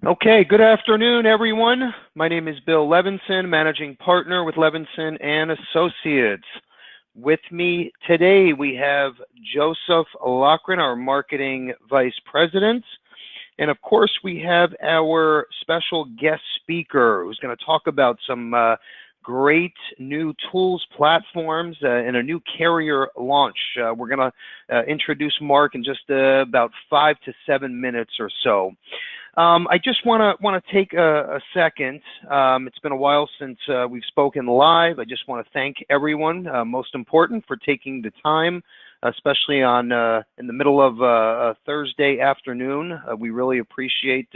Okay, good afternoon, everyone. My name is Bill Levinson, managing partner with Levinson and Associates. With me today, we have Joseph Lochran, our marketing vice president. And of course, we have our special guest speaker who's going to talk about some great new tools, platforms, and a new carrier launch. We're going to introduce Mark in just about 5 to 7 minutes or so. I just want to take a second. It's been a while since we've spoken live. I just want to thank everyone, most important, for taking the time, especially on in the middle of a Thursday afternoon. We really appreciate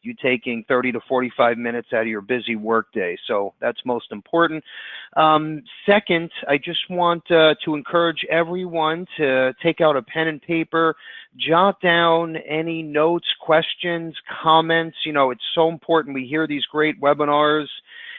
you taking 30 to 45 minutes out of your busy workday. So that's most important. Second, I just want to encourage everyone to take out a pen and paper, jot down any notes, questions, comments. You know, it's so important. We hear these great webinars.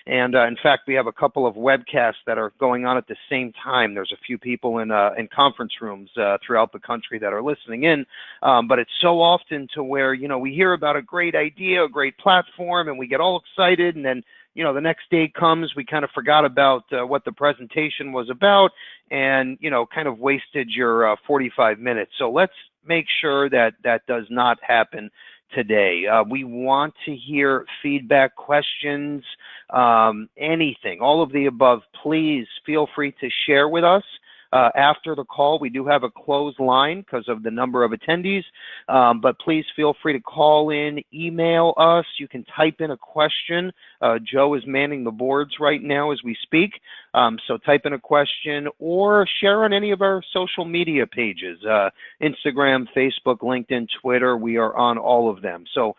And in fact, we have a couple of webcasts that are going on at the same time. There's a few people in conference rooms throughout the country that are listening in. But it's so often to where, you know, we hear about a great idea, a great platform, and we get all excited. And then, you know, the next day comes, we kind of forgot about what the presentation was about and, you know, kind of wasted your 45 minutes. So let's make sure that that does not happen today. We want to hear feedback, questions, anything, all of the above. Please feel free to share with us. After the call, we do have a closed line because of the number of attendees, but please feel free to call in, email us. You can type in a question. Joe is manning the boards right now as we speak, so type in a question or share on any of our social media pages, Instagram, Facebook, LinkedIn, Twitter. We are on all of them, so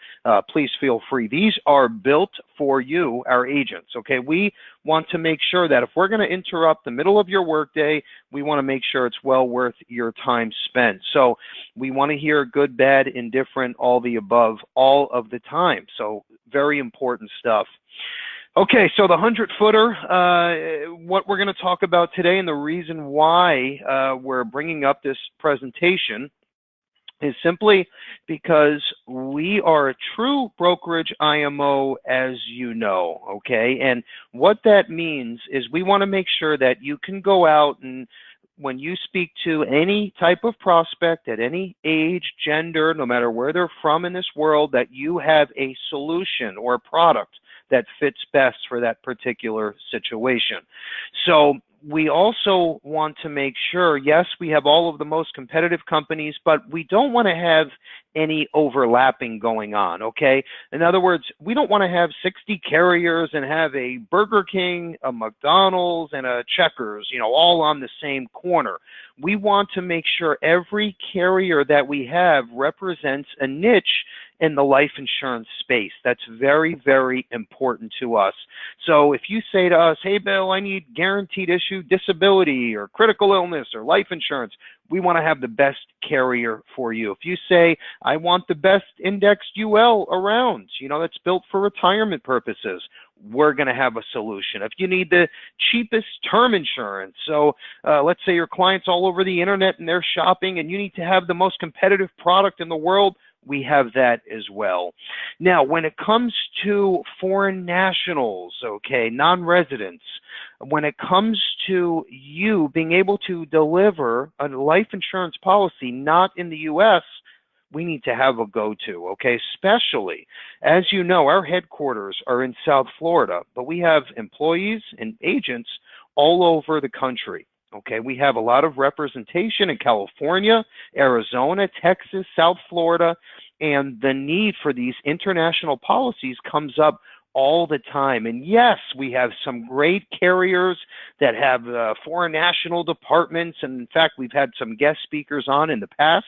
please feel free. These are built for you, our agents, okay? We want to make sure that if we're going to interrupt the middle of your workday, we want to make sure it's well worth your time spent. So we want to hear good, bad, indifferent, all the above, all of the time. So very important stuff. Okay, so the 100-footer, what we're going to talk about today and the reason why we're bringing up this presentation is simply because we are a true brokerage IMO, as you know, okay? And what that means is we want to make sure that you can go out and when you speak to any type of prospect at any age, gender, no matter where they're from in this world, that you have a solution or a product that fits best for that particular situation. So we also want to make sure, yes, we have all of the most competitive companies, but we don't want to have any overlapping going on, okay? In other words, we don't want to have 60 carriers and have a Burger King, a McDonald's, and a Checkers, you know, all on the same corner. We want to make sure every carrier that we have represents a niche in the life insurance space. That's very, very important to us. So if you say to us, hey, Bill, I need guaranteed issue disability or critical illness or life insurance, we want to have the best carrier for you. If you say, I want the best indexed UL around, you know, that's built for retirement purposes, we're going to have a solution. If you need the cheapest term insurance, so let's say your client's all over the internet and they're shopping and you need to have the most competitive product in the world, we have that as well. Now, when it comes to foreign nationals, okay, non-residents, when it comes to you being able to deliver a life insurance policy not in the U.S., we need to have a go-to, okay? Especially, as you know, our headquarters are in South Florida, but we have employees and agents all over the country. Okay, we have a lot of representation in California, Arizona, Texas, South Florida, and the need for these international policies comes up all the time. And yes, we have some great carriers that have foreign national departments. And in fact, we've had some guest speakers on in the past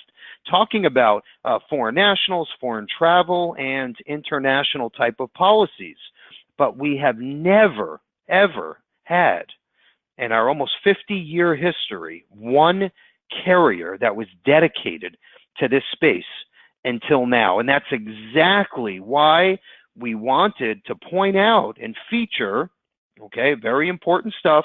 talking about foreign nationals, foreign travel, and international type of policies. But we have never, ever had in our almost 50-year history, one carrier that was dedicated to this space until now. And that's exactly why we wanted to point out and feature, okay, very important stuff,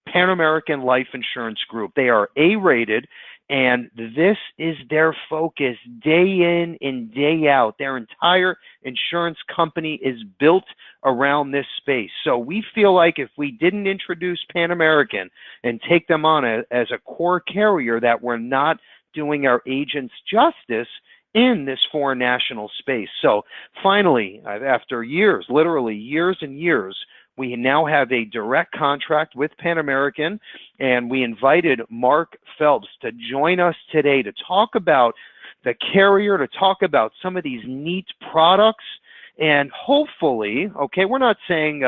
Pan American Life Insurance Group. They are A-rated, And this is their focus day in and day out. Their entire insurance company is built around this space. So we feel like if we didn't introduce Pan American and take them on as a core carrier, that we're not doing our agents justice in this foreign national space. So finally, after years, literally years and years, we now have a direct contract with Pan American, and we invited Mark Phelps to join us today to talk about the carrier, to talk about some of these neat products, and hopefully, okay, we're not saying,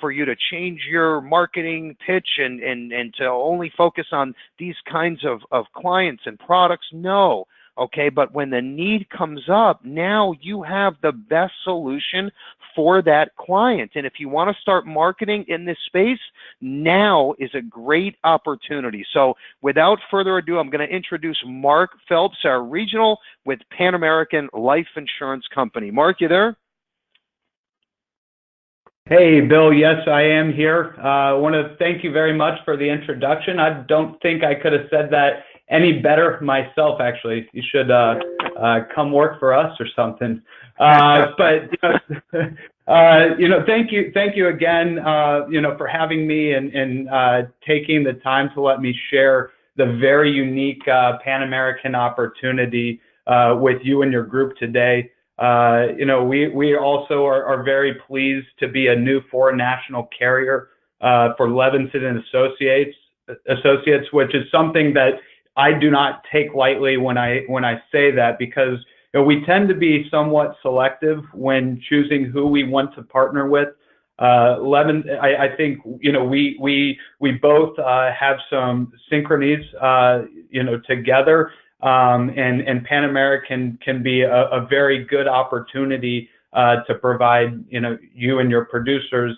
for you to change your marketing pitch and to only focus on these kinds of clients and products. No. Okay, but when the need comes up, now you have the best solution for that client. And if you want to start marketing in this space, now is a great opportunity. So without further ado, I'm going to introduce Mark Phelps, our regional with Pan American Life Insurance Company. Mark, you there? Hey, Bill. Yes, I am here. I want to thank you very much for the introduction. I don't think I could have said that any better myself, actually. You should come work for us or something. But thank you again, for having me and taking the time to let me share the very unique Pan American opportunity with you and your group today. We also are very pleased to be a new foreign national carrier for Levinson and Associates, which is something that I do not take lightly when I say that, because we tend to be somewhat selective when choosing who we want to partner with. I think we both have some synchronies together, and Pan American can be a very good opportunity to provide you and your producers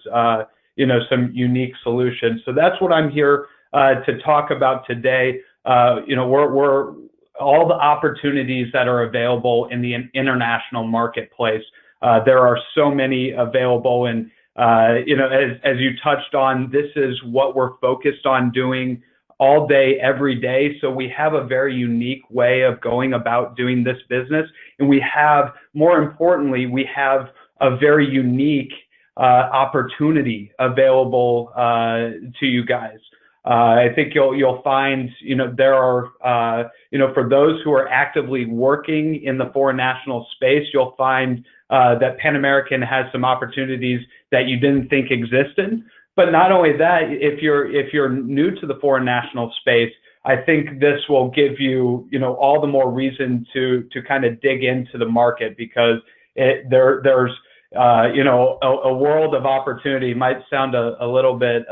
some unique solutions. So that's what I'm here to talk about today. We're all the opportunities that are available in the international marketplace. There are so many available, and as you touched on, this is what we're focused on doing all day, every day. So we have a very unique way of going about doing this business, and more importantly, we have a very unique opportunity available to you guys. I think you'll find, there are, for those who are actively working in the foreign national space, you'll find that Pan American has some opportunities that you didn't think existed. But not only that, if you're new to the foreign national space, I think this will give you, all the more reason to kind of dig into the market, because there's a world of opportunity. Might sound a little bit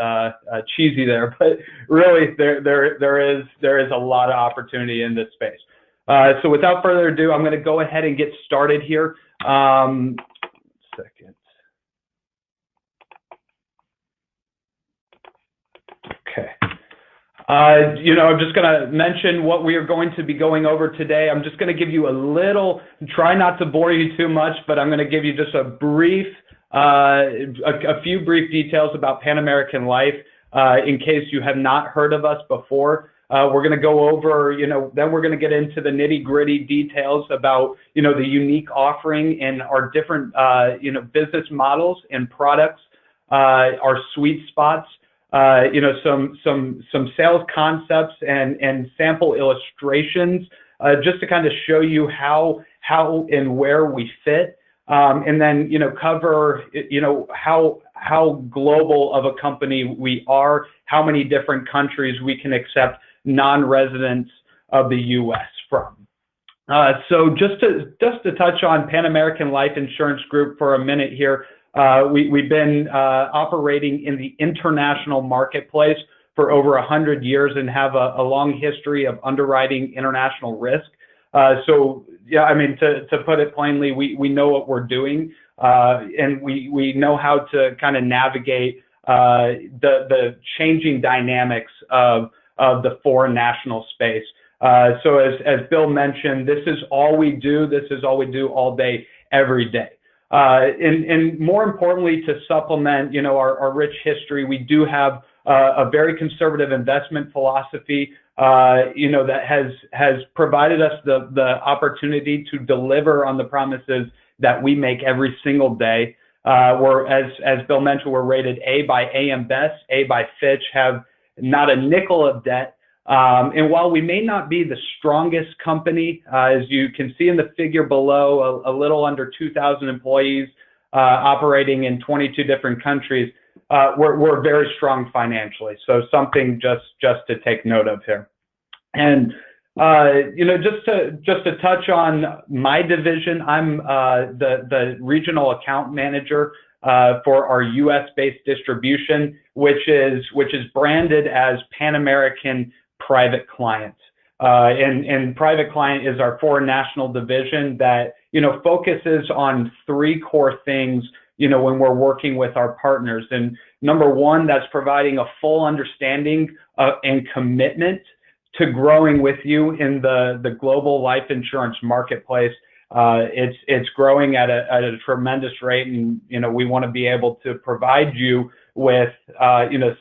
cheesy there, but really there is a lot of opportunity in this space. So without further ado, I'm going to go ahead and get started here. Second. Okay. I'm just going to mention what we are going to be going over today. I'm just going to give you try not to bore you too much, but I'm going to give you just a few brief details about Pan American Life in case you have not heard of us before. We're going to go over, then we're going to get into the nitty-gritty details about, the unique offering and our different, business models and products, our sweet spots. Some sales concepts and sample illustrations, just to kind of show you how and where we fit, and then cover how global of a company we are, how many different countries we can accept non-residents of the U.S. from. So just to touch on Pan American Life Insurance Group for a minute here. We've been operating in the international marketplace for over 100 years and have a long history of underwriting international risk. So yeah, I mean, to put it plainly, we know what we're doing, and we know how to kind of navigate the changing dynamics of the foreign national space. So as Bill mentioned, this is all we do. This is all we do all day, every day. And more importantly, to supplement, our rich history, we do have a very conservative investment philosophy. that has provided us the opportunity to deliver on the promises that we make every single day. We're, as Bill mentioned, we're rated A by AM Best, A by Fitch, have not a nickel of debt. And while we may not be the strongest company, as you can see in the figure below, a little under 2,000 employees operating in 22 different countries, we're very strong financially. So something just to take note of here. And just to touch on my division, I'm the regional account manager for our U.S.-based distribution, which is branded as Pan American Private Client. And Private Client is our foreign national division that focuses on three core things when we're working with our partners. And number one, that's providing a full understanding and commitment to growing with you in the global life insurance marketplace. It's growing at a tremendous rate, and we want to be able to provide you with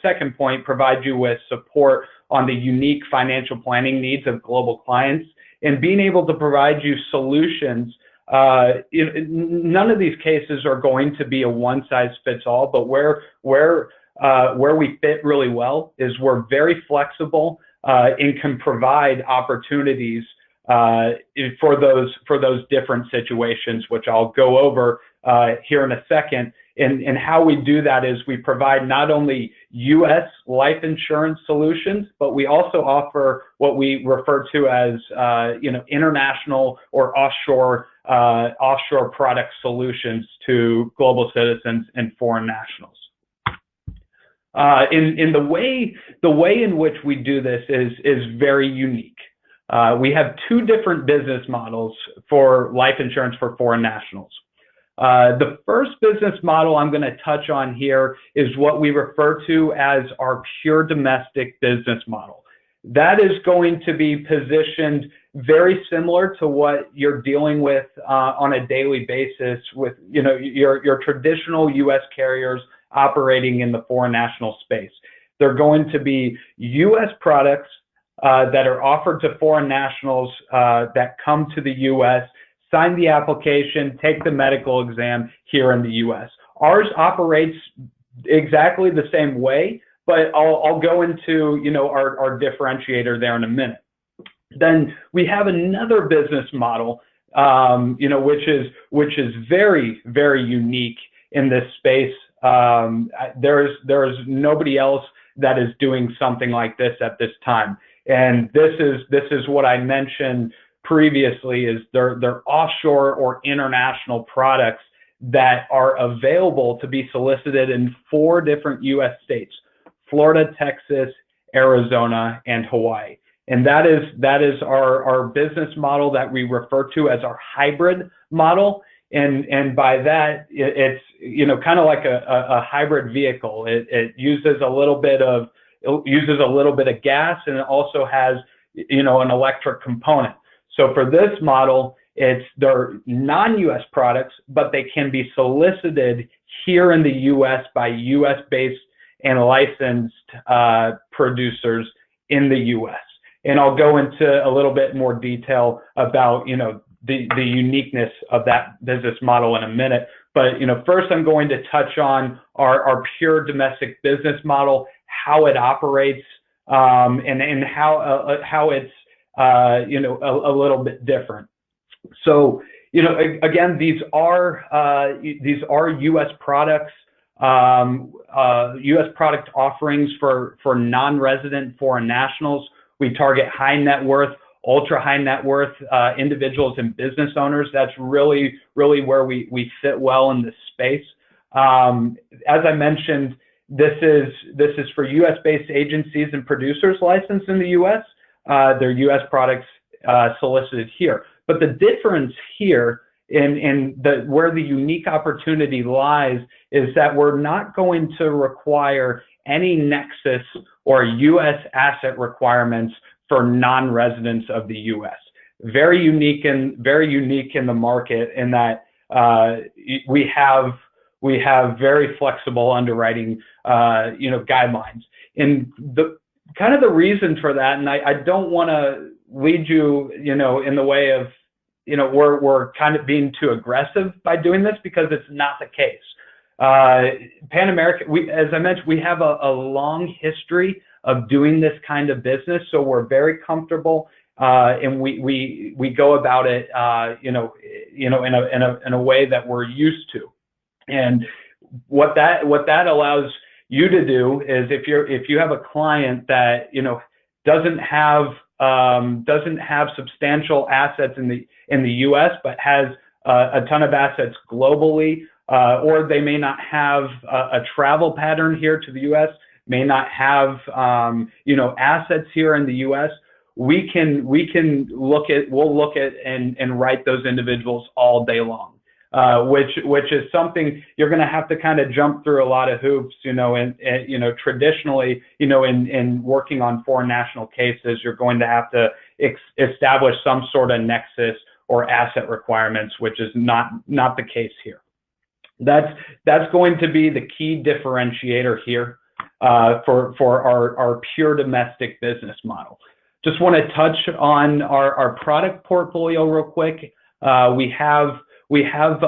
second point, provide you with support on the unique financial planning needs of global clients, and being able to provide you solutions. None of these cases are going to be a one-size-fits-all, but where we fit really well is we're very flexible and can provide opportunities for those different situations, which I'll go over here in a second. And how we do that is we provide not only U.S. life insurance solutions, but we also offer what we refer to as international or offshore product solutions to global citizens and foreign nationals. In the way in which we do this is very unique. We have two different business models for life insurance for foreign nationals. The first business model I'm going to touch on here is what we refer to as our pure domestic business model. That is going to be positioned very similar to what you're dealing with on a daily basis with your traditional U.S. carriers operating in the foreign national space. They're going to be U.S. products that are offered to foreign nationals that come to the U.S., sign the application, take the medical exam here in the U.S. Ours operates exactly the same way, but I'll go into our differentiator there in a minute. Then we have another business model, which is very, very unique in this space. There's nobody else that is doing something like this at this time. And this is what I mentioned previously, is they're offshore or international products that are available to be solicited in 4 different U.S. states: Florida, Texas, Arizona, and Hawaii. And that is our business model that we refer to as our hybrid model. And by that, it's kind of like a hybrid vehicle. It uses a little bit of gas, and it also has an electric component. So for this model, they're non-U.S. products, but they can be solicited here in the U.S. by U.S.-based and licensed producers in the U.S. And I'll go into a little bit more detail about the uniqueness of that business model in a minute. But first I'm going to touch on our pure domestic business model, how it operates, and how it's a little bit different. So again, these are U.S. products, U.S. product offerings for non-resident foreign nationals. We target high net worth, ultra high net worth individuals and business owners. That's really where we fit well in this space. As I mentioned, this is for U.S.-based agencies and producers licensed in the U.S. They're U.S. products solicited here. But the difference here where the unique opportunity lies is that we're not going to require any nexus or U.S. asset requirements for non-residents of the U.S. Very unique in the market in that we have very flexible underwriting guidelines. And kind of the reason for that, and I don't want to lead you, in the way of, we're kind of being too aggressive by doing this, because it's not the case. Pan American, as I mentioned, we have a long history of doing this kind of business, so we're very comfortable, and we go about it, in a way that we're used to. And what that allows you to do is, if you have a client that doesn't have substantial assets in the U.S. but has a ton of assets globally, or they may not have a travel pattern here to the U.S., may not have assets here in the U.S., we'll look at and write those individuals all day long. Which is something you're going to have to kind of jump through a lot of hoops, and traditionally, in working on foreign national cases, you're going to have to establish some sort of nexus or asset requirements, which is not the case here. That's going to be the key differentiator here, for our pure domestic business model. Just want to touch on our product portfolio real quick. We have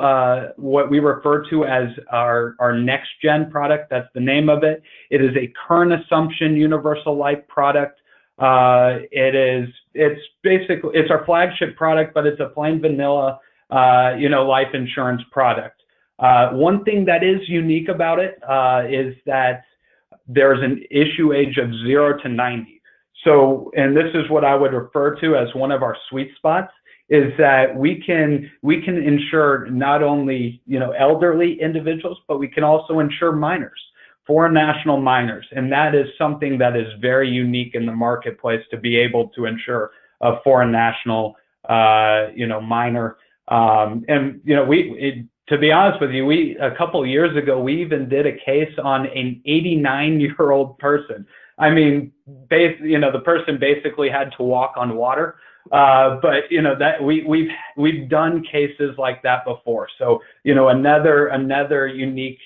what we refer to as our next gen product. That's the name of it. It is a current assumption universal life product. It's our flagship product, but it's a plain vanilla, life insurance product. One thing that is unique about it is that there's an issue age of 0 to 90. So, and this is what I would refer to as one of our sweet spots, is that we can insure not only elderly individuals, but we can also insure minors, foreign national minors, and that is something that is very unique in the marketplace, to be able to insure a foreign national minor. To be honest with you, a couple of years ago, we even did a case on an 89-year-old person. I mean, the person basically had to walk on water. But that we've done cases like that before. So another unique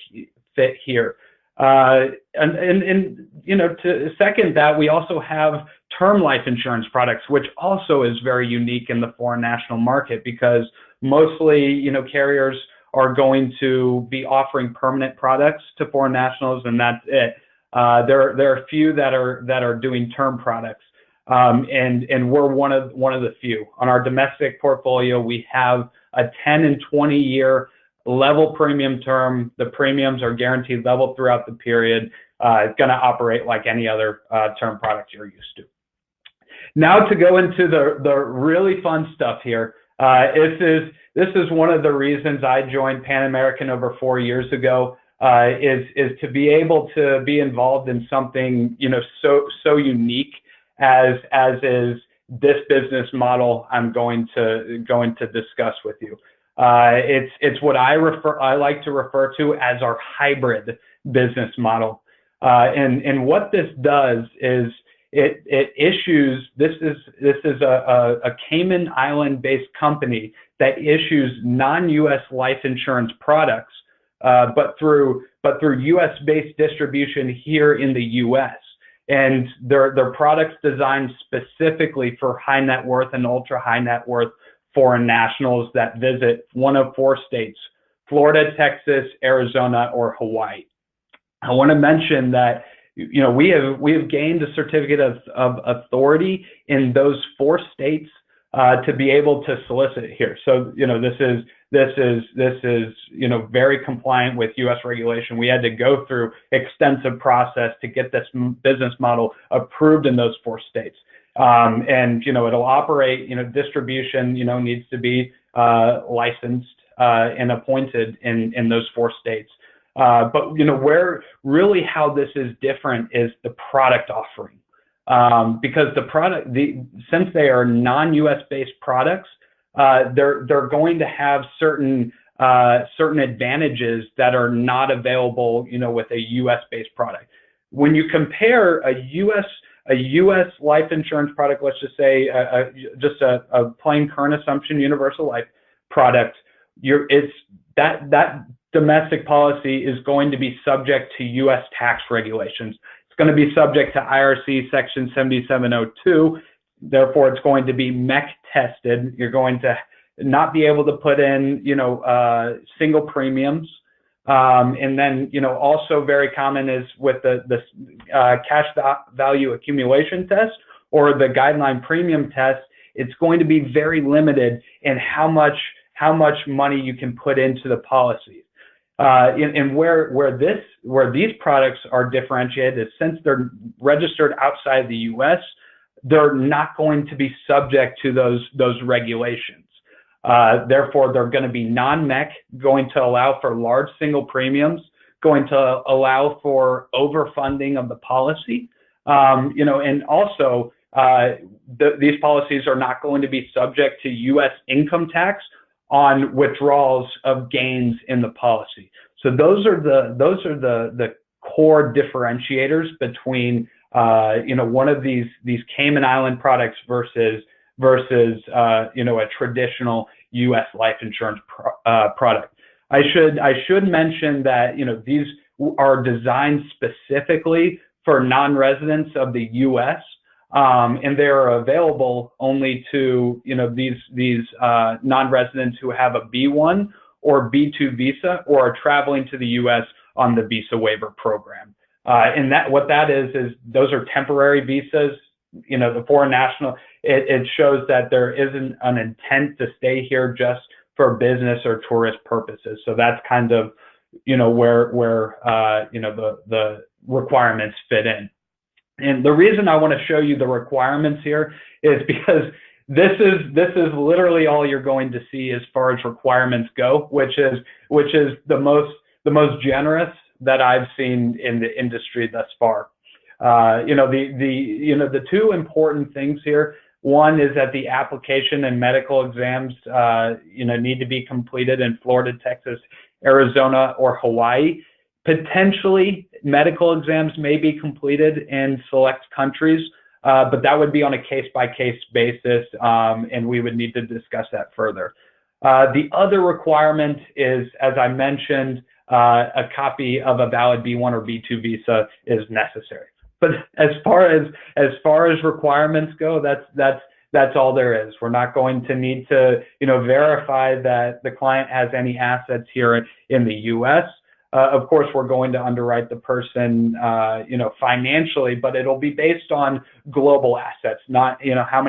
fit here. To second that, we also have term life insurance products, which also is very unique in the foreign national market, because mostly carriers are going to be offering permanent products to foreign nationals, and that's it. There are a few that are doing term products. And we're one of the few. On our domestic portfolio, we have a 10 and 20 year level premium term. The premiums are guaranteed level throughout the period. It's going to operate like any other term product you're used to. Now, to go into the really fun stuff here. This is one of the reasons I joined Pan American over 4 years ago. Is to be able to be involved in something so unique as is this business model I'm going to discuss with you. It's what I like to refer to as our hybrid business model. And what this does is it issues. This is a Cayman Island based company that issues non-U.S. life insurance products, but through U.S. based distribution here in the U.S. And their products designed specifically for high net worth and ultra high net worth foreign nationals that visit one of 4 states: Florida, Texas, Arizona, or Hawaii. I want to mention that we have gained a certificate of authority in those 4 states to be able to solicit here. So this is very compliant with U.S. regulation. We had to go through extensive process to get this business model approved in those 4 states. And it'll operate. Distribution needs to be licensed and appointed in those 4 states. But where really how this is different is the product offering, because since they are non-U.S. based products, they're going to have certain advantages that are not available with a U.S. based product. When you compare a U.S. life insurance product, let's just say just a plain current assumption universal life product, that domestic policy is going to be subject to U.S. tax regulations. It's going to be subject to IRC Section 7702. Therefore, it's going to be MEC tested. You're going to not be able to put in, single premiums. And then, also very common is with the cash value accumulation test or the guideline premium test, it's going to be very limited in how much money you can put into the policy. And where these products are differentiated is since they're registered outside the U.S., they're not going to be subject to those regulations. Therefore, they're going to be non-MEC, going to allow for large single premiums, going to allow for overfunding of the policy, and also these policies are not going to be subject to U.S. income tax on withdrawals of gains in the policy. So those are the core differentiators between one of these Cayman Island products versus a traditional U.S. life insurance product. I should mention that these are designed specifically for non-residents of the U.S. And they are available only to these non-residents who have a B1 or B2 visa or are traveling to the U.S. on the visa waiver program. And what that is those are temporary visas. The foreign national, it shows that there isn't an intent to stay here just for business or tourist purposes. So that's kind of, where the requirements fit in. And the reason I want to show you the requirements here is because this is literally all you're going to see as far as requirements go, which is the most generous that I've seen in the industry thus far. The two important things here. One is that the application and medical exams, need to be completed in Florida, Texas, Arizona, or Hawaii. Potentially, medical exams may be completed in select countries, but that would be on a case-by-case basis, and we would need to discuss that further. The other requirement is, as I mentioned, a copy of a valid B1 or B2 visa is necessary. But as far as requirements go, that's all there is. We're not going to need to verify that the client has any assets here in the U.S. Of course, we're going to underwrite the person, financially, but it'll be based on global assets, not how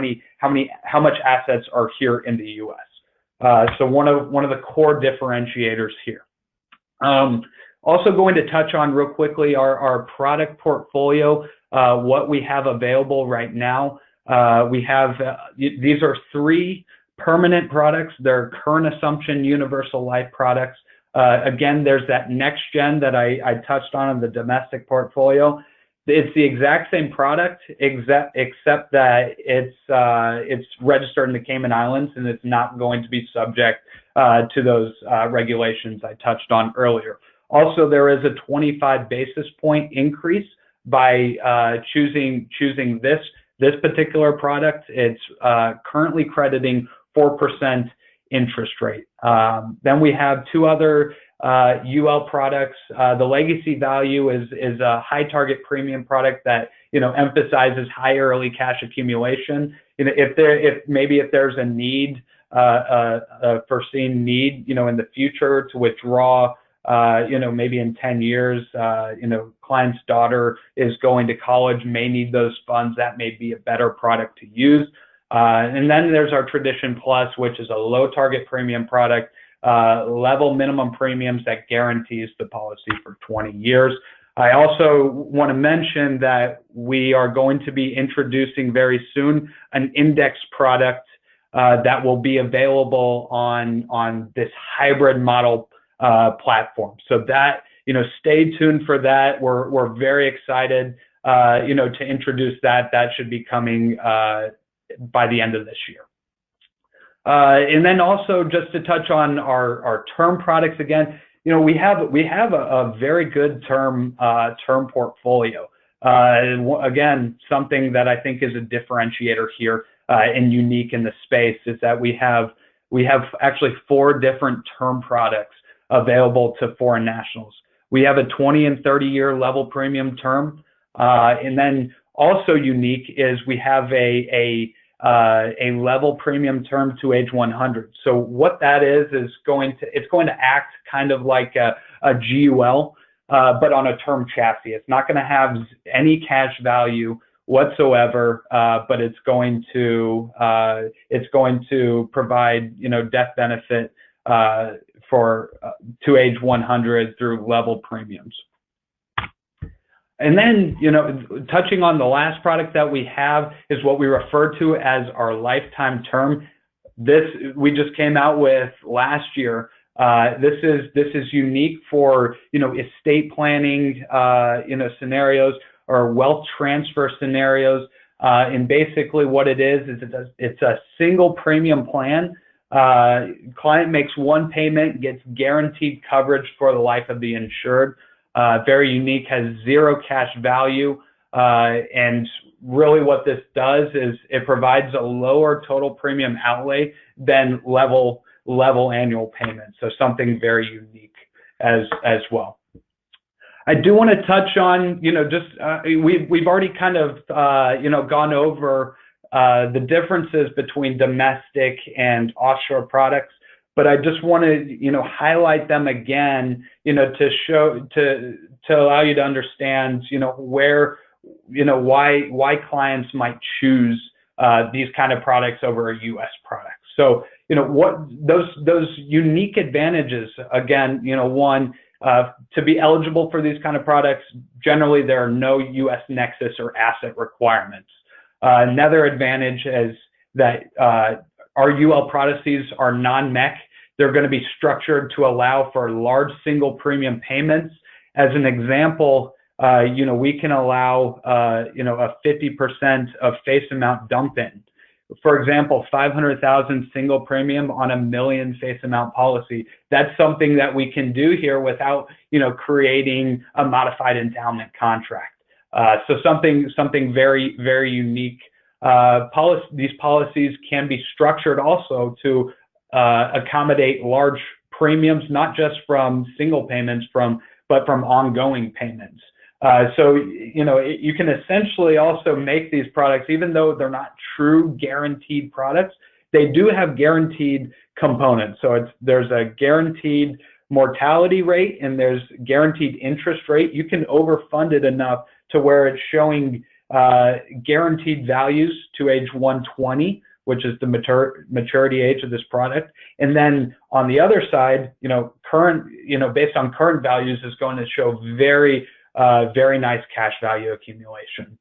much assets are here in the U.S. So one of the core differentiators here. Also going to touch on real quickly our product portfolio, what we have available right now. We have these are 3 permanent products. They're current assumption universal life products. Again, there's that next gen that I touched on in the domestic portfolio. It's the exact same product, except that it's registered in the Cayman Islands and it's not going to be subject to those regulations I touched on earlier. Also, there is a 25 basis point increase by choosing this particular product. It's currently crediting 4% interest rate. Then we have 2 other UL products. The legacy value is a high target premium product that emphasizes high early cash accumulation. If there's a need, a foreseen need, in the future to withdraw, maybe in 10 years, client's daughter is going to college, may need those funds, that may be a better product to use. And then there's our Tradition Plus, which is a low target premium product, level minimum premiums that guarantees the policy for 20 years. I also want to mention that we are going to be introducing very soon an index product that will be available on this hybrid model platform. So that, stay tuned for that. We're very excited, to introduce that. That should be coming by the end of this year. And then also just to touch on our term products again, we have a very good term portfolio. Again, something that I think is a differentiator here and unique in the space is that we have actually 4 different term products available to foreign nationals. We have a 20 and 30 year level premium term. And then also unique is we have a level premium term to age 100. So what that is it's going to act kind of like a GUL, but on a term chassis. It's not going to have any cash value whatsoever, but it's going to provide death benefit for to age 100 through level premiums. And then, touching on the last product that we have is what we refer to as our lifetime term. This we just came out with last year. This is unique for estate planning scenarios or wealth transfer scenarios. And basically, what it is it's a single premium plan. Client makes one payment, gets guaranteed coverage for the life of the insured. Very unique, has zero cash value, and really what this does is it provides a lower total premium outlay than level annual payments. So something very unique as well. I do want to touch on, we've already kind of, gone over the differences between domestic and offshore products. But I just want to, highlight them again, to allow you to understand, why clients might choose these kind of products over a U.S. product. So, what those unique advantages, again, one, to be eligible for these kind of products, generally there are no U.S. nexus or asset requirements. Another advantage is that our UL policies are non-MEC. They're going to be structured to allow for large single premium payments. As an example, we can allow, a 50% of face amount dump in. For example, 500,000 single premium on $1 million face amount policy. That's something that we can do here without, creating a modified endowment contract. So something very, very unique. These policies can be structured also to accommodate large premiums, not just from single payments, but from ongoing payments. So, you can essentially also make these products, even though they're not true guaranteed products, they do have guaranteed components. So there's a guaranteed mortality rate and there's guaranteed interest rate. You can overfund it enough to where it's showing guaranteed values to age 120, which is the maturity age of this product. And then on the other side, based on current values, is going to show very, very nice cash value accumulation.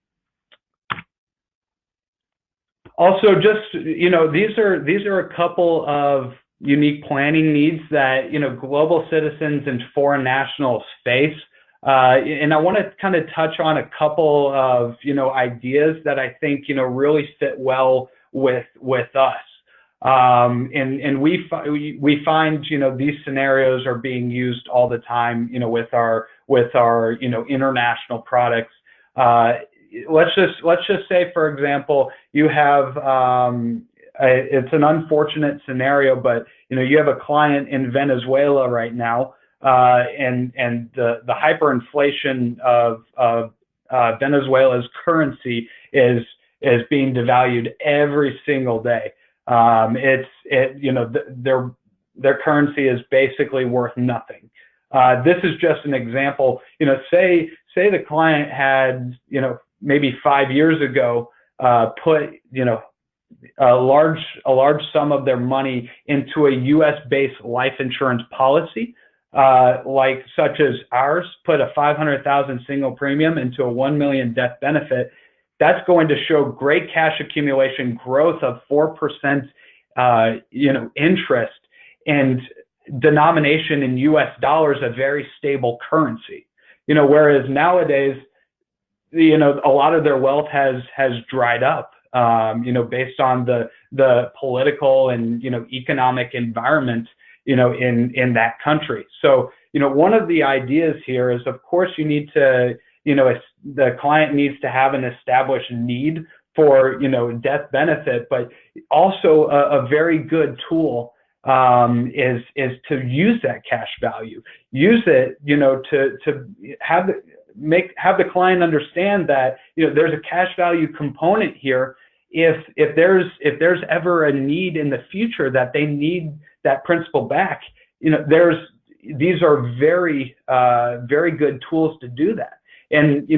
Also, just, these are a couple of unique planning needs that, global citizens and foreign nationals face. And I want to kind of touch on a couple of, ideas that I think, really fit well with us. And we find, these scenarios are being used all the time, with our international products. Let's just say, for example, you have, it's an unfortunate scenario, but, you have a client in Venezuela right now, and the hyperinflation of Venezuela's currency is being devalued every single day. Their currency is basically worth nothing. This is just an example. Say the client had, maybe 5 years ago, put, a large sum of their money into a U.S.-based life insurance policy, such as ours, put a 500,000 single premium into a 1 million death benefit. That's going to show great cash accumulation growth of 4%, interest, and denomination in U.S. dollars, a very stable currency. Whereas nowadays, a lot of their wealth has dried up, based on the political and economic environment, in that country. So, one of the ideas here is, of course, you need to, the client needs to have an established need for, death benefit, but also a very good tool is to use that cash value, use it, to have have the client understand that, there's a cash value component here. If there's ever a need in the future that they need that principal back, these are very good tools to do that. And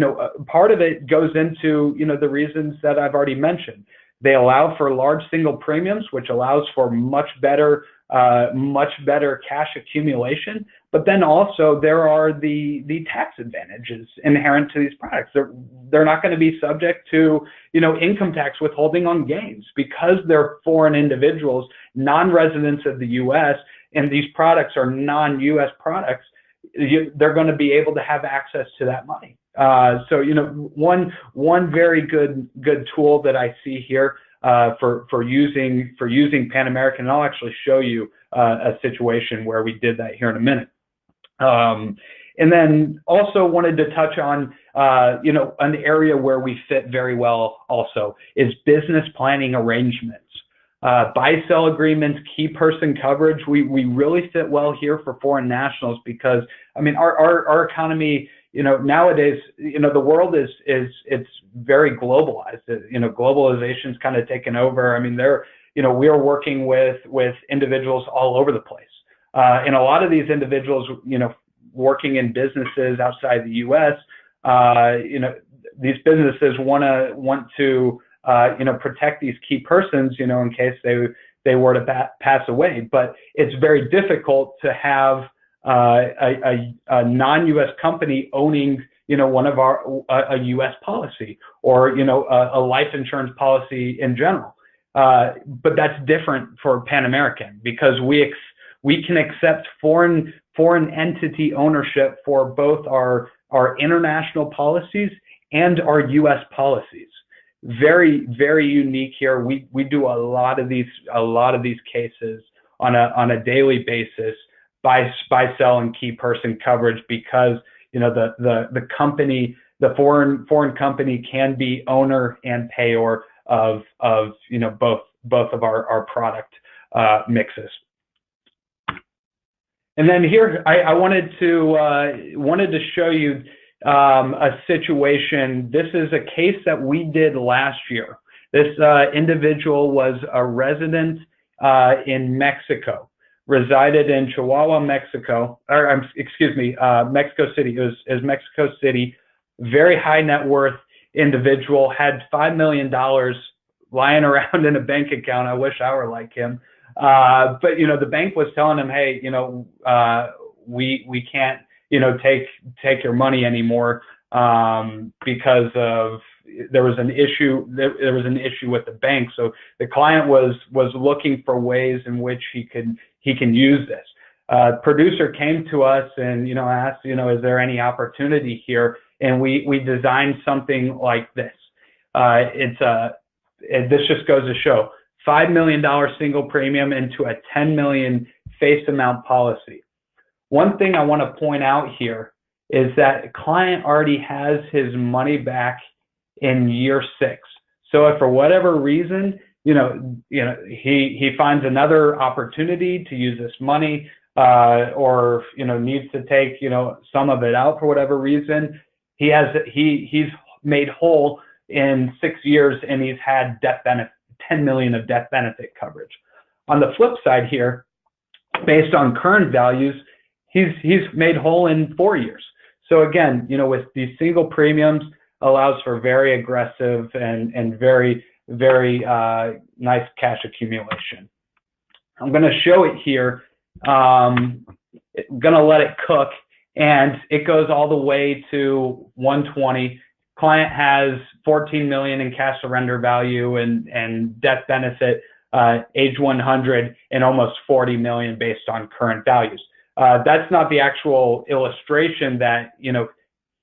part of it goes into the reasons that I've already mentioned. They allow for large single premiums, which allows for much better cash accumulation. But then also there are the tax advantages inherent to these products. They're not going to be subject to income tax withholding on gains because they're foreign individuals, non-residents of the U.S., and these products are non-U.S. products. They're going to be able to have access to that money. So one very good tool that I see here for using Pan American, and I'll actually show you a situation where we did that here in a minute. And then also wanted to touch on an area where we fit very well also is business planning arrangements. Buy-sell agreements, key person coverage. We really fit well here for foreign nationals because, I mean, our economy, nowadays, the world it's very globalized. Globalization's kind of taken over. I mean, we are working with individuals all over the place. And a lot of these individuals, working in businesses outside the U.S., these businesses want to protect these key persons, in case they were to pass away. But it's very difficult to have a non-U.S. company owning, one of a U.S. policy or, a life insurance policy in general. But that's different for Pan American because we can accept foreign entity ownership for both our international policies and our U.S. policies. Very, very unique here. We do a lot of these cases on a daily basis, buy, sell, and key person coverage because the company, the foreign company can be owner and payor of both of our product mixes. And then here I wanted to show you a situation. This is a case that we did last year. This individual was a resident in Mexico, resided in Chihuahua, Mexico, or Mexico City. It was Mexico City. Very high net worth individual, had $5 million lying around in a bank account. I wish I were like him. But the bank was telling him, hey, we can't take your money anymore because of there was an issue with the bank. So the client was looking for ways in which he can use this. Producer came to us and asked, is there any opportunity here? And we designed something like this. This just goes to show $5 million single premium into a $10 million face amount policy. One thing I want to point out here is that the client already has his money back in year 6. So if for whatever reason, he finds another opportunity to use this money, or needs to take some of it out for whatever reason, he's made whole in 6 years and he's had death benefit, 10 million of death benefit coverage. On the flip side here, based on current values, he's made whole in 4 years. So again, with these single premiums, allows for very aggressive and very, very nice cash accumulation. I'm going to show it here. I'm going to let it cook, and it goes all the way to 120. Client has 14 million in cash surrender value and death benefit, age 100, and almost 40 million based on current values. That's not the actual illustration that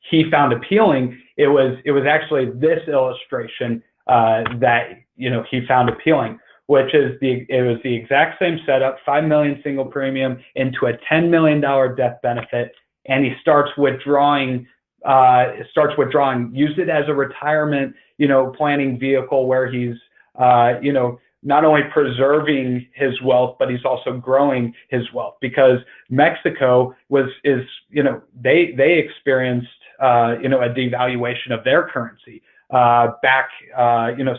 he found appealing. It was actually this illustration that he found appealing, which is it was the exact same setup, 5 million single premium into a $10 million death benefit, and he starts withdrawing. Use it as a retirement, planning vehicle where he's, not only preserving his wealth, but he's also growing his wealth because Mexico they experienced a devaluation of their currency. Back,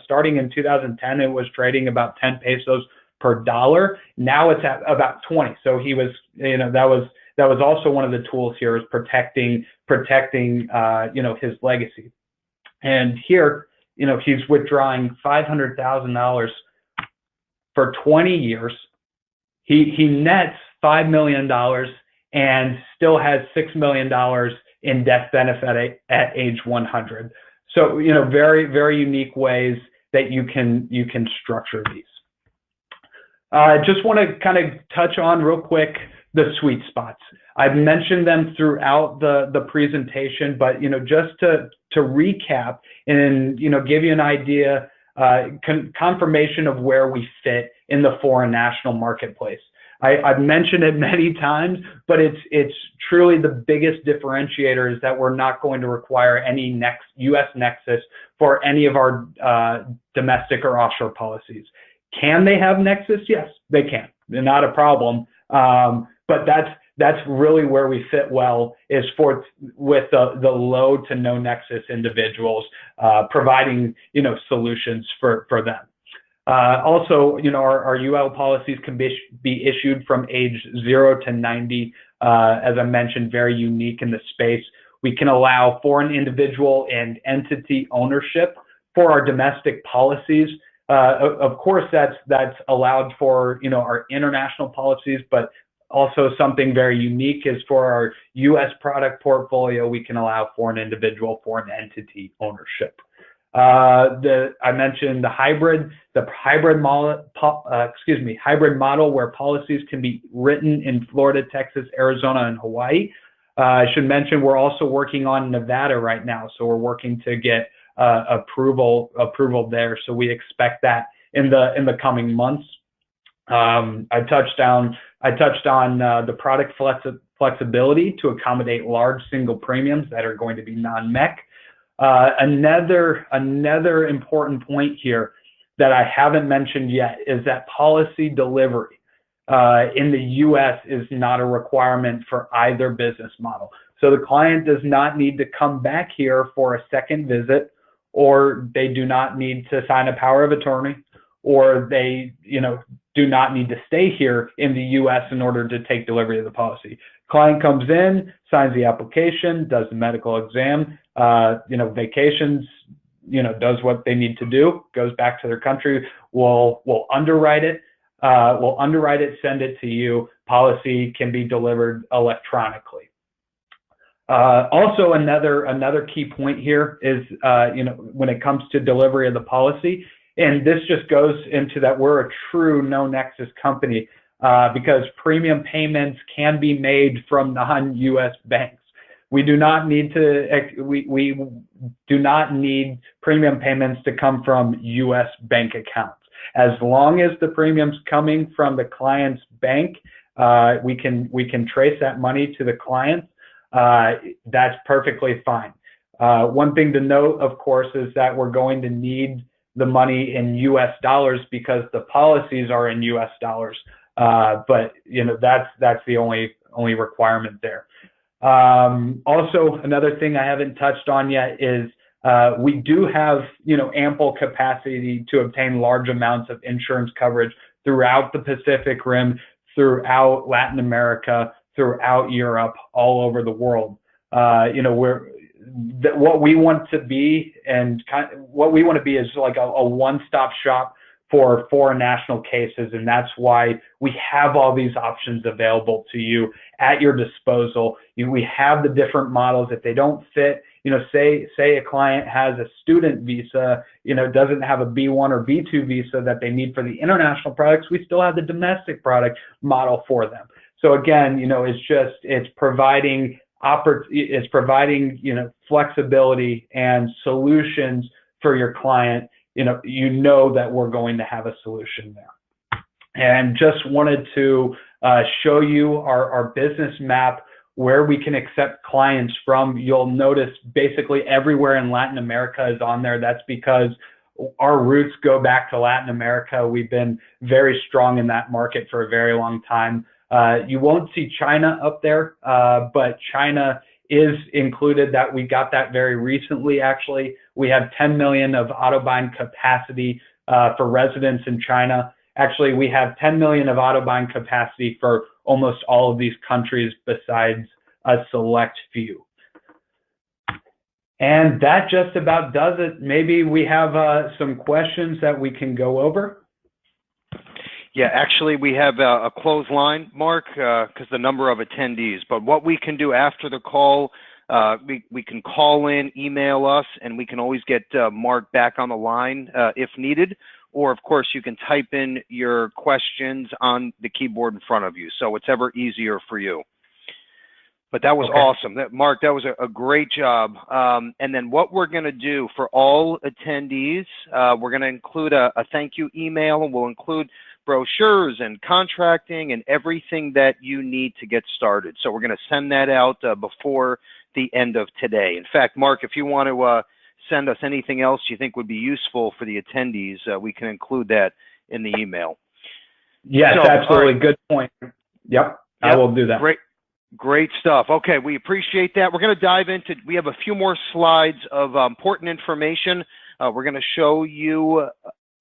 starting in 2010, it was trading about 10 pesos per dollar. Now it's at about 20. So he was, that was also one of the tools here, is protecting, his legacy. And here, he's withdrawing $500,000 for 20 years. He nets $5 million and still has $6 million in death benefit at age 100. So, very, very unique ways that you can structure these. Just want to kind of touch on real quick the sweet spots. I've mentioned them throughout the presentation, but just to recap and give you an idea, confirmation of where we fit in the foreign national marketplace. I've mentioned it many times, but it's truly the biggest differentiator, is that we're not going to require any U.S. nexus for any of our domestic or offshore policies. Can they have nexus? Yes, they can. They're not a problem. But that's really where we fit well, is with the low to no nexus individuals, providing solutions for them. Also, our UL policies can be issued from age 0 to 90. As I mentioned, very unique in the space. We can allow foreign individual and entity ownership for our domestic policies. Of course, that's allowed for our international policies, but also something very unique is for our U.S. product portfolio, we can allow foreign individual, foreign entity ownership. I mentioned the hybrid model where policies can be written in Florida, Texas, Arizona, and Hawaii. I should mention we're also working on Nevada right now, so we're working to get approval there. So we expect that in the coming months. I touched on the product flexibility to accommodate large single premiums that are going to be non-MEC. Another important point here that I haven't mentioned yet is that policy delivery in the U.S. is not a requirement for either business model. So the client does not need to come back here for a second visit, or they do not need to sign a power of attorney, or they do not need to stay here in the U.S. in order to take delivery of the policy. Client comes in, signs the application, does the medical exam, vacations, does what they need to do, goes back to their country. We'll underwrite it. Send it to you. Policy can be delivered electronically. Also, another key point here is, when it comes to delivery of the policy, and this just goes into that we're a true no nexus company, because premium payments can be made from non-U.S. banks. We do not need premium payments to come from U.S. bank accounts. As long as the premium's coming from the client's bank, we can trace that money to the client. That's perfectly fine. One thing to note, of course, is that we're going to need the money in U.S. dollars because the policies are in U.S. dollars. But that's the only requirement there. Also, another thing I haven't touched on yet is we do have ample capacity to obtain large amounts of insurance coverage throughout the Pacific Rim, throughout Latin America, throughout Europe, all over the world. What we want to be is like a one-stop shop for foreign national cases, and that's why we have all these options available to you at your disposal. We have the different models. If they don't fit, say a client has a student visa, doesn't have a B1 or B2 visa that they need for the international products, we still have the domestic product model for them. So again, it's providing flexibility and solutions for your client. That we're going to have a solution there. And just wanted to show you our business map where we can accept clients from. You'll notice basically everywhere in Latin America is on there. That's because our roots go back to Latin America. We've been very strong in that market for a very long time. You won't see China up there, but China is included. That we got that very recently, actually. We have 10 million of auto-bind capacity for residents in China. Actually, we have 10 million of auto-bind capacity for almost all of these countries besides a select few. And that just about does it. Maybe we have some questions that we can go over. Yeah, actually, we have a closed line, Mark, because the number of attendees. But what we can do after the call, we can call in, email us, and we can always get Mark back on the line if needed. Or, of course, you can type in your questions on the keyboard in front of you. So whatever easier for you. But that was awesome. Mark, that was a great job. And then what we're going to do for all attendees, we're going to include a thank you email, and we'll include brochures and contracting and everything that you need to get started. So we're going to send that out before the end of today. In fact, Mark, if you want to send us anything else you think would be useful for the attendees, we can include that in the email. Yes, so, absolutely. Right. Good point. Yep, I will do that. Great stuff. Okay, we appreciate that. We're going to dive into, we have a few more slides of important information. We're going to show you,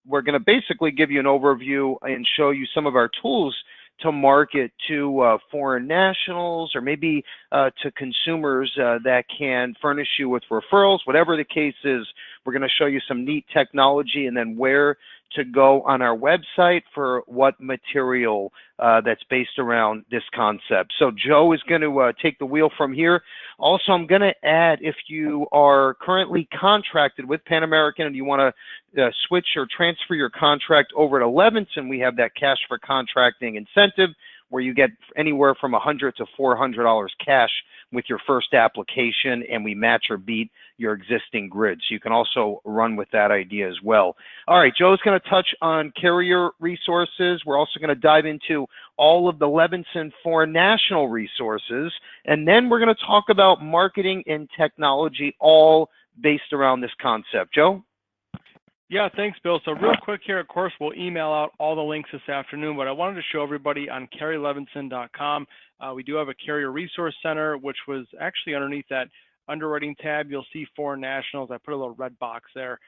we're going to basically give you an overview and show you some of our tools to market to foreign nationals or maybe to consumers that can furnish you with referrals. Whatever the case is, we're going to show you some neat technology and then where to go on our website for what material that's based around this concept. So Joe is going to take the wheel from here. Also, I'm going to add, if you are currently contracted with Pan American and you want to switch or transfer your contract over to Levinson, we have that cash for contracting incentive where you get anywhere from $100 to $400 cash with your first application, and we match or beat your existing grid. So you can also run with that idea as well. All right, Joe's going to touch on carrier resources. We're also going to dive into all of the Levinson foreign national resources, and then we're going to talk about marketing and technology, all based around this concept. Joe? Yeah, thanks, Bill. So real quick here, of course, we'll email out all the links this afternoon, but I wanted to show everybody on carrierlevinson.com. We do have a carrier resource center, which was actually underneath that underwriting tab. You'll see foreign nationals. I put a little red box there.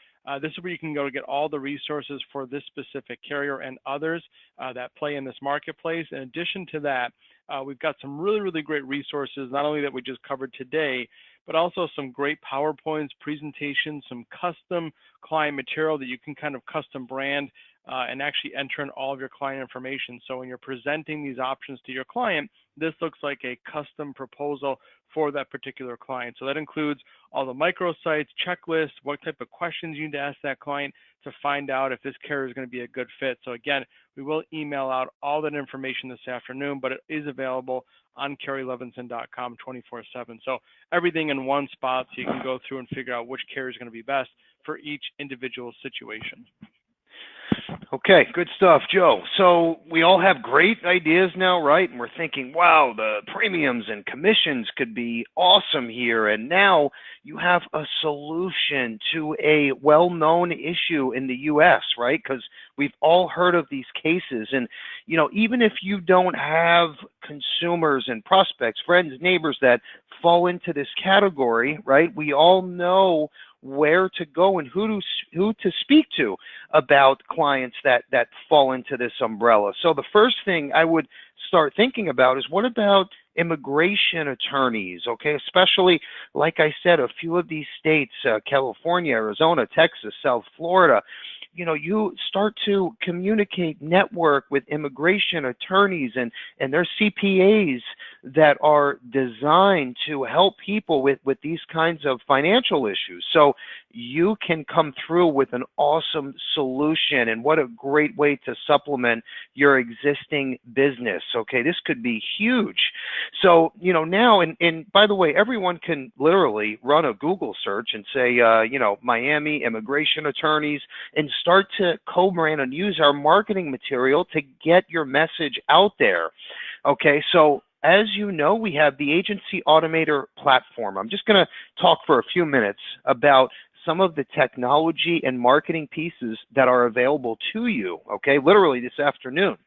This is where you can go to get all the resources for this specific carrier and others that play in this marketplace. In addition to that, we've got some really, really great resources, not only that we just covered today, but also some great PowerPoints, presentations, some custom client material that you can kind of custom brand and actually enter in all of your client information. So when you're presenting these options to your client, this looks like a custom proposal for that particular client. So that includes all the microsites, checklists, what type of questions you need to ask that client to find out if this carrier is going to be a good fit. So again, we will email out all that information this afternoon, but it is available on carrierlevinson.com 24/7. So everything in one spot so you can go through and figure out which carrier is going to be best for each individual situation. Okay, good stuff, Joe. So we all have great ideas now, right? And we're thinking, wow, the premiums and commissions could be awesome here. And now you have a solution to a well-known issue in the U.S., right? Because we've all heard of these cases. And, you know, even if you don't have consumers and prospects, friends, neighbors that fall into this category, right? We all know where to go and who to speak to about clients that fall into this umbrella. So the first thing I would start thinking about is, what about immigration attorneys? Okay, especially, like I said, a few of these states, California, Arizona, Texas, South Florida, you know, you start to communicate, network with immigration attorneys and their CPAs that are designed to help people with these kinds of financial issues. So you can come through with an awesome solution, and what a great way to supplement your existing business. Okay, this could be huge. So, you know, now, and by the way, everyone can literally run a Google search and say, you know, Miami immigration attorneys, and start to co-brand and use our marketing material to get your message out there. Okay, so as you know, we have the Agency Automator platform. I'm just going to talk for a few minutes about some of the technology and marketing pieces that are available to you, okay, literally this afternoon.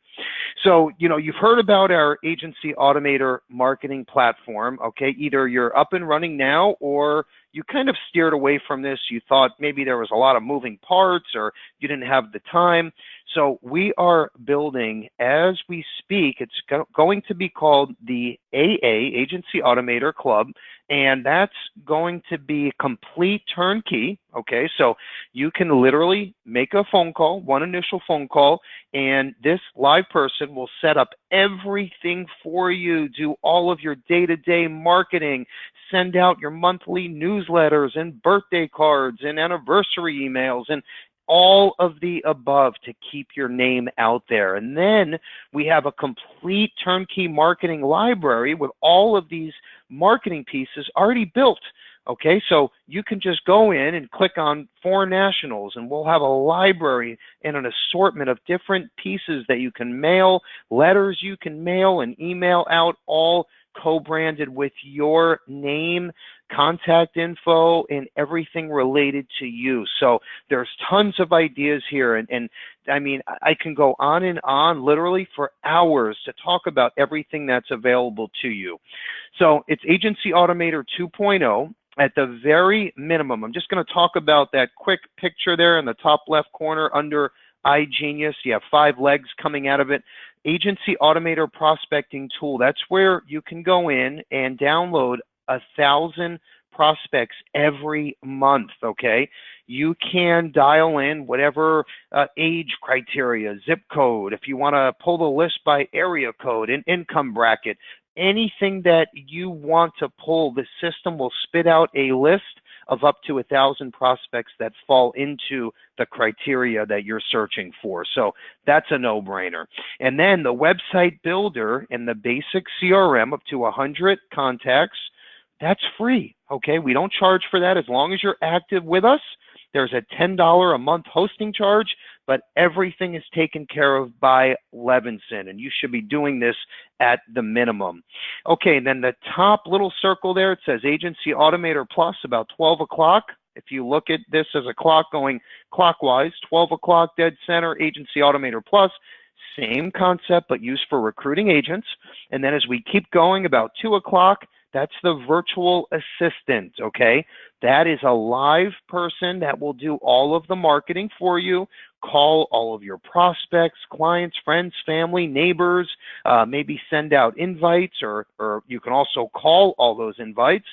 So, you've heard about our agency automator marketing platform, okay? Either you're up and running now or you kind of steered away from this. You thought maybe there was a lot of moving parts or you didn't have the time. So we are building as we speak. It's going to be called the AA, Agency Automator Club, and that's going to be complete turnkey, okay? So you can literally make a phone call, one initial phone call, and this live person will set up everything for you, do all of your day-to-day marketing, send out your monthly newsletters and birthday cards and anniversary emails and all of the above to keep your name out there. And then we have a complete turnkey marketing library with all of these marketing pieces already built. Okay, so you can just go in and click on foreign nationals, and we'll have a library and an assortment of different pieces that you can mail, letters you can mail and email out, all co-branded with your name, contact info, and everything related to you. So there's tons of ideas here, and I mean, I can go on and on literally for hours to talk about everything that's available to you. So it's Agency Automator 2.0. At the very minimum, I'm just going to talk about that quick picture there in the top left corner under iGenius. You have 5 legs coming out of it. Agency Automator Prospecting Tool. That's where you can go in and download 1,000 prospects every month, okay? You can dial in whatever age criteria, zip code, if you want to pull the list by area code and income bracket, anything that you want to pull, the system will spit out a list of up to 1,000 prospects that fall into the criteria that you're searching for. So that's a no-brainer. And then the website builder and the basic CRM up to 100 contacts, that's free, okay? We don't charge for that as long as you're active with us. There's a $10 a month hosting charge, but everything is taken care of by Levinson, and you should be doing this at the minimum. Okay, and then the top little circle there, it says Agency Automator Plus, about 12 o'clock. If you look at this as a clock going clockwise, 12 o'clock dead center, Agency Automator Plus, same concept, but used for recruiting agents. And then as we keep going, about 2 o'clock, that's the virtual assistant, okay? That is a live person that will do all of the marketing for you, call all of your prospects, clients, friends, family, neighbors, maybe send out invites, or you can also call all those invites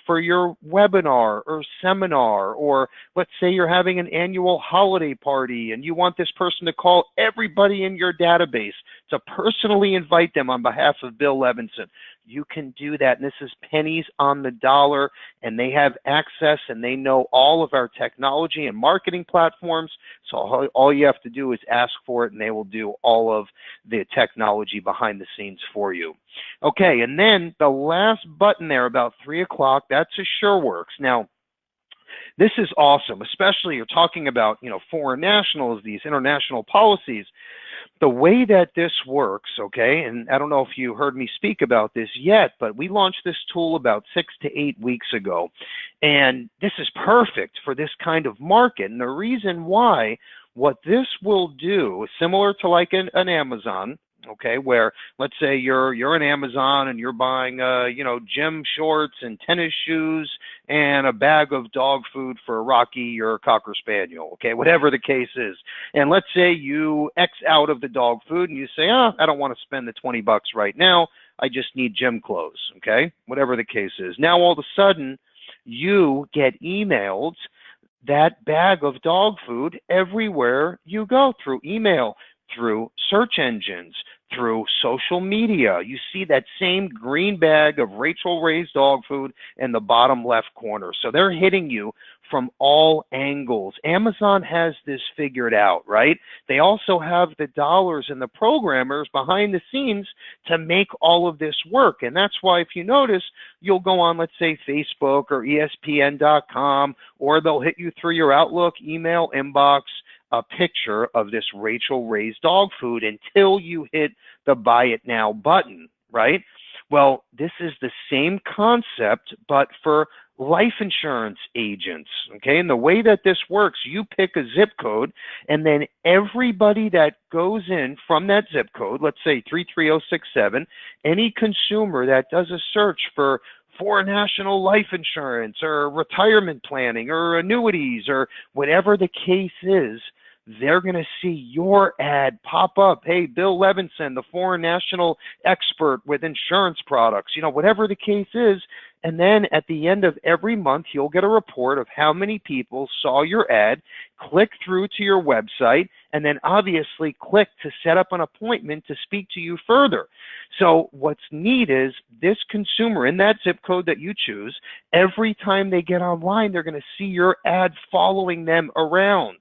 for your webinar or seminar, or let's say you're having an annual holiday party and you want this person to call everybody in your database to personally invite them on behalf of Bill Levinson. You can do that, and this is pennies on the dollar, and they have access and they know all of our technology and marketing platforms, so all you have to do is ask for it and they will do all of the technology behind the scenes for you. Okay, and then the last button there about 3 o'clock, that's AsureWorks. Now, this is awesome, especially you're talking about, foreign nationals, these international policies. The way that this works, okay, and I don't know if you heard me speak about this yet, but we launched this tool about 6 to 8 weeks ago, and this is perfect for this kind of market. And the reason why, what this will do is similar to like an Amazon, okay, where let's say you're an Amazon and you're buying gym shorts and tennis shoes and a bag of dog food for Rocky, your Cocker Spaniel, okay, whatever the case is. And let's say you X out of the dog food and you say, I don't want to spend the $20 right now. I just need gym clothes, okay, whatever the case is. Now all of a sudden you get emailed that bag of dog food everywhere you go, through email, through search engines, through social media. You see that same green bag of Rachel Ray's dog food in the bottom left corner. So they're hitting you from all angles. Amazon has this figured out, right? They also have the dollars and the programmers behind the scenes to make all of this work. And that's why, if you notice, you'll go on, let's say, Facebook or ESPN.com, or they'll hit you through your Outlook email inbox, a picture of this Rachel Ray's dog food until you hit the buy it now button, right? Well, this is the same concept, but for life insurance agents, okay? And the way that this works, you pick a zip code, and then everybody that goes in from that zip code, let's say 33067, any consumer that does a search for foreign national life insurance or retirement planning or annuities or whatever the case is, they're going to see your ad pop up. Hey, Bill Levinson, the foreign national expert with insurance products, whatever the case is. And then at the end of every month, you'll get a report of how many people saw your ad, click through to your website, and then obviously click to set up an appointment to speak to you further. So what's neat is this consumer in that zip code that you choose, every time they get online, they're going to see your ad following them around.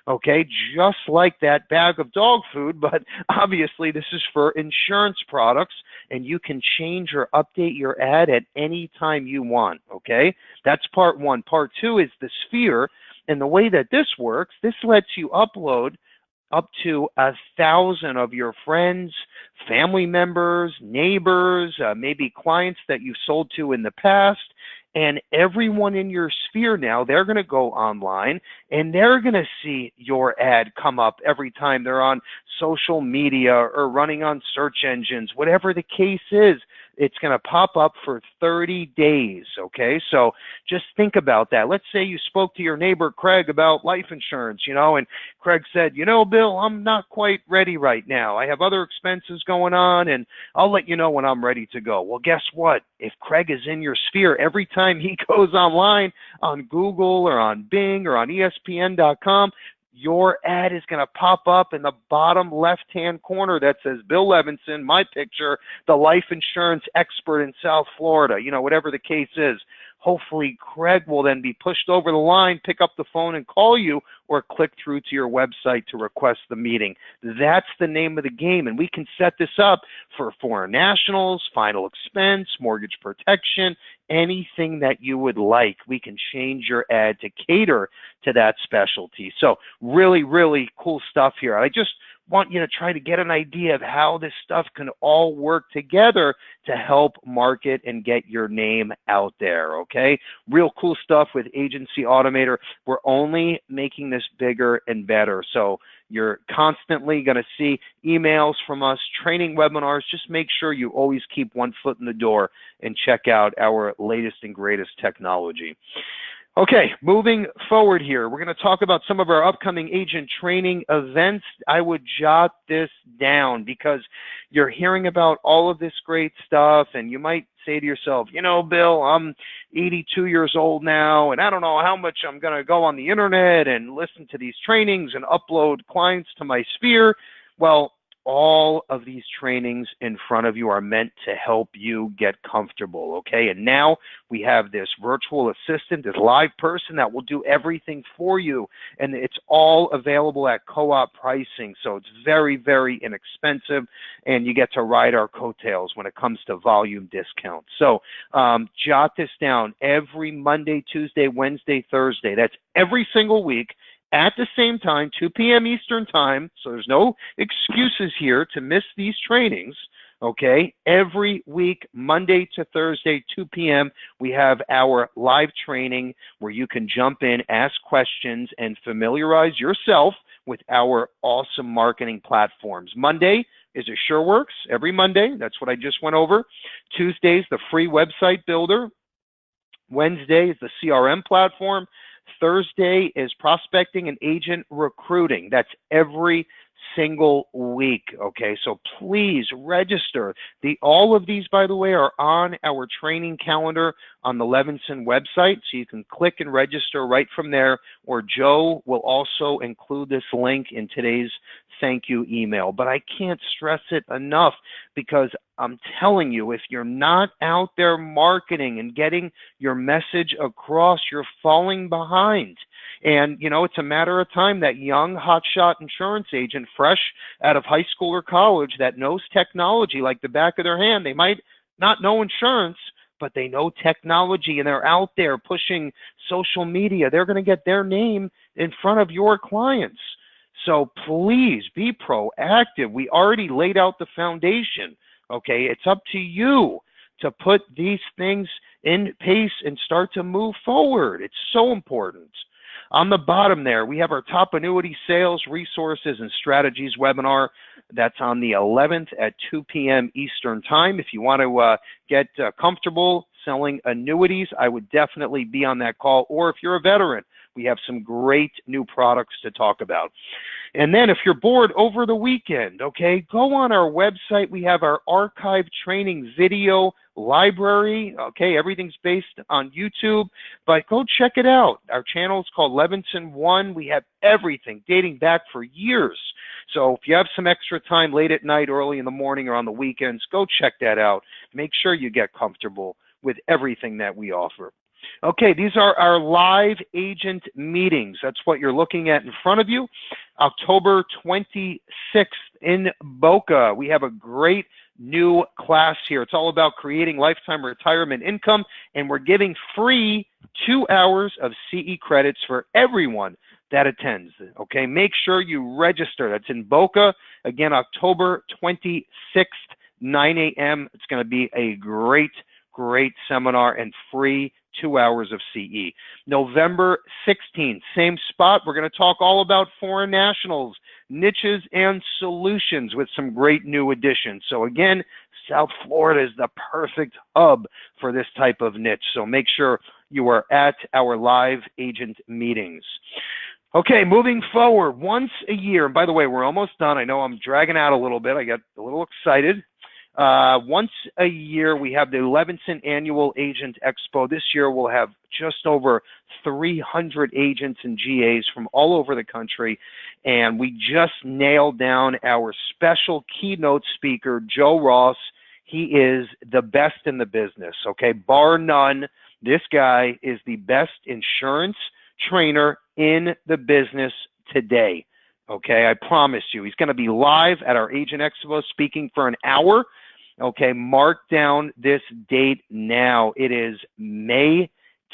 Okay, just like that bag of dog food, but obviously this is for insurance products, and you can change or update your ad at any time you want, okay? That's part one. Part two is the sphere, and the way that this works, this lets you upload up to 1,000 of your friends, family members, neighbors, maybe clients that you sold to in the past, and everyone in your sphere now, they're going to go online and they're going to see your ad come up every time they're on social media or running on search engines, whatever the case is. It's going to pop up for 30 days, okay? So just think about that. Let's say you spoke to your neighbor, Craig, about life insurance, and Craig said, Bill, I'm not quite ready right now. I have other expenses going on, and I'll let you know when I'm ready to go. Well, guess what? If Craig is in your sphere, every time he goes online on Google or on Bing or on ESPN.com, your ad is going to pop up in the bottom left-hand corner that says Bill Levinson, my picture, the life insurance expert in South Florida, whatever the case is. Hopefully, Craig will then be pushed over the line, pick up the phone and call you, or click through to your website to request the meeting. That's the name of the game, and we can set this up for foreign nationals, final expense, mortgage protection, anything that you would like. We can change your ad to cater to that specialty. So really, really cool stuff here. I just want you to try to get an idea of how this stuff can all work together to help market and get your name out there, okay? Real cool stuff with Agency Automator. We're only making this bigger and better. So you're constantly going to see emails from us, training webinars. Just make sure you always keep one foot in the door and check out our latest and greatest technology. Okay, moving forward here, we're going to talk about some of our upcoming agent training events. I would jot this down because you're hearing about all of this great stuff, and you might say to yourself, Bill, I'm 82 years old now, and I don't know how much I'm going to go on the internet and listen to these trainings and upload clients to my sphere. Well, all of these trainings in front of you are meant to help you get comfortable, okay? And now we have this virtual assistant, this live person that will do everything for you, and it's all available at co-op pricing, so it's very, very inexpensive, and you get to ride our coattails when it comes to volume discounts. So jot this down. Every Monday, Tuesday, Wednesday, Thursday, that's every single week, at the same time, 2 p.m. Eastern Time, so there's no excuses here to miss these trainings, okay? Every week, Monday to Thursday, 2 p.m., we have our live training where you can jump in, ask questions, and familiarize yourself with our awesome marketing platforms. Monday is AsureWorks, every Monday. That's what I just went over. Tuesday is the free website builder. Wednesday is the CRM platform. Thursday is prospecting and agent recruiting. That's every single week, okay? So please register. All of these, by the way, are on our training calendar on the Levinson website, so you can click and register right from there, or Joe will also include this link in today's thank you email. But I can't stress it enough, because I'm telling you, if you're not out there marketing and getting your message across, you're falling behind. And, it's a matter of time. That young hotshot insurance agent fresh out of high school or college that knows technology like the back of their hand, they might not know insurance, but they know technology, and they're out there pushing social media. They're going to get their name in front of your clients. So please be proactive. We already laid out the foundation, okay? It's up to you to put these things in pace and start to move forward. It's so important. On the bottom there, we have our top annuity sales resources and strategies webinar. That's on the 11th at 2 p.m. Eastern Time. If you want to get comfortable selling annuities, I would definitely be on that call. Or if you're a veteran, we have some great new products to talk about. And then if you're bored over the weekend, okay, go on our website. We have our archive training video library. Okay, everything's based on YouTube, but go check it out. Our channel is called Levinson One. We have everything dating back for years. So if you have some extra time late at night, early in the morning, or on the weekends, go check that out. Make sure you get comfortable with everything that we offer. Okay, these are our live agent meetings. That's what you're looking at in front of you. October 26th in Boca. We have a great new class here. It's all about creating lifetime retirement income, and we're giving free 2 hours of CE credits for everyone that attends. Okay, make sure you register. That's in Boca. Again, October 26th, 9 a.m. It's going to be a great seminar and free 2 hours of CE. November 16th, same spot. We're going to talk all about foreign nationals, niches, and solutions with some great new additions. So again, South Florida is the perfect hub for this type of niche. So make sure you are at our live agent meetings. Okay, moving forward, once a year, and by the way, we're almost done. I know I'm dragging out a little bit. I got a little excited. Once a year, we have the Levinson Annual Agent Expo. This year, we'll have just over 300 agents and GAs from all over the country, and we just nailed down our special keynote speaker, Joe Ross. He is the best in the business, okay? Bar none, this guy is the best insurance trainer in the business today. Okay, I promise you. He's going to be live at our Agent Expo speaking for an hour. Okay, mark down this date now. It is May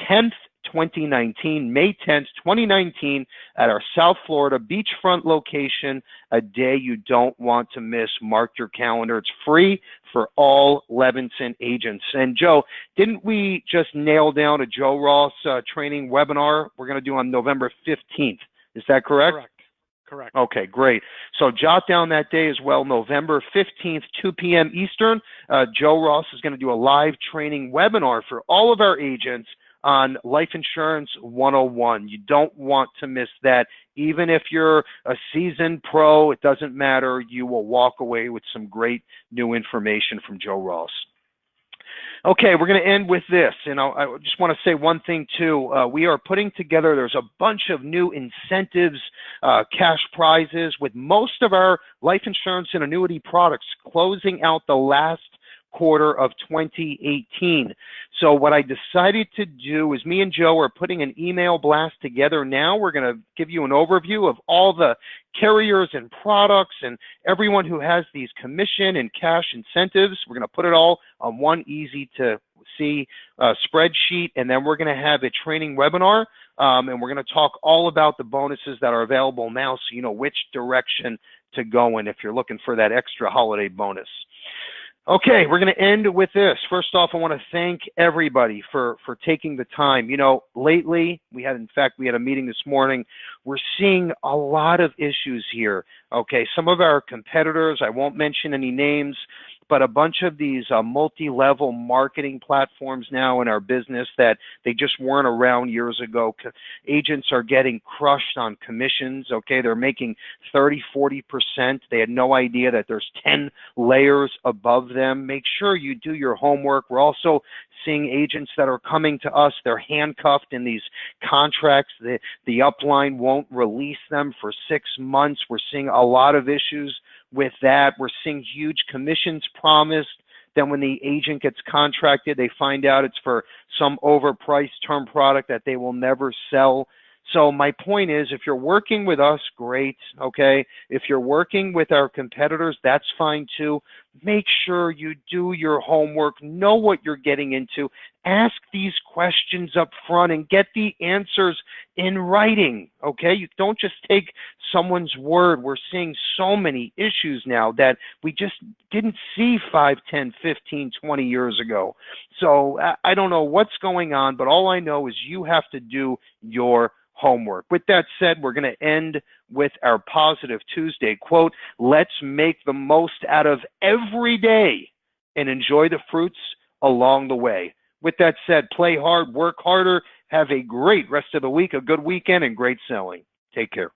10th, 2019, May 10th, 2019, at our South Florida beachfront location, a day you don't want to miss. Mark your calendar. It's free for all Levinson agents. And Joe, didn't we just nail down a Joe Ross training webinar we're going to do on November 15th? Is that correct? Correct. Okay, great. So jot down that day as well, November 15th, 2 p.m. Eastern. Joe Ross is going to do a live training webinar for all of our agents on Life Insurance 101. You don't want to miss that. Even if you're a seasoned pro, it doesn't matter. You will walk away with some great new information from Joe Ross. Okay, we're going to end with this, and I just want to say one thing too. We are putting together, there's a bunch of new incentives, cash prizes with most of our life insurance and annuity products closing out the last quarter of 2018. So what I decided to do is me and Joe are putting an email blast together now. We're going to give you an overview of all the carriers and products and everyone who has these commission and cash incentives. We're going to put it all on one easy to see spreadsheet, and then we're going to have a training webinar, and we're going to talk all about the bonuses that are available now so you know which direction to go in if you're looking for that extra holiday bonus. Okay, we're going to end with this. First off, I want to thank everybody for taking the time. You know, lately, we had a meeting this morning. We're seeing a lot of issues here. Okay, some of our competitors, I won't mention any names, but a bunch of these multi-level marketing platforms now in our business that they just weren't around years ago. Agents are getting crushed on commissions, okay? They're making 30, 40%. They had no idea that there's 10 layers above them. Make sure you do your homework. We're also seeing agents that are coming to us. They're handcuffed in these contracts. The upline won't release them for 6 months. We're seeing a lot of issues with that. We're seeing huge commissions promised. Then when the agent gets contracted, they find out it's for some overpriced term product that they will never sell. So my point is, if you're working with us, great, okay? If you're working with our competitors, that's fine too. make sure you do your homework, know what you're getting into, ask these questions up front and get the answers in writing, okay? You don't just take someone's word. We're seeing so many issues now that we just didn't see 5, 10, 15, 20 years ago. So I don't know what's going on, but all I know is you have to do your homework. With that said, we're going to end with our Positive Tuesday quote. Let's make the most out of every day and enjoy the fruits along the way. With that said, play hard, work harder, have a great rest of the week, a good weekend, and great selling. Take care.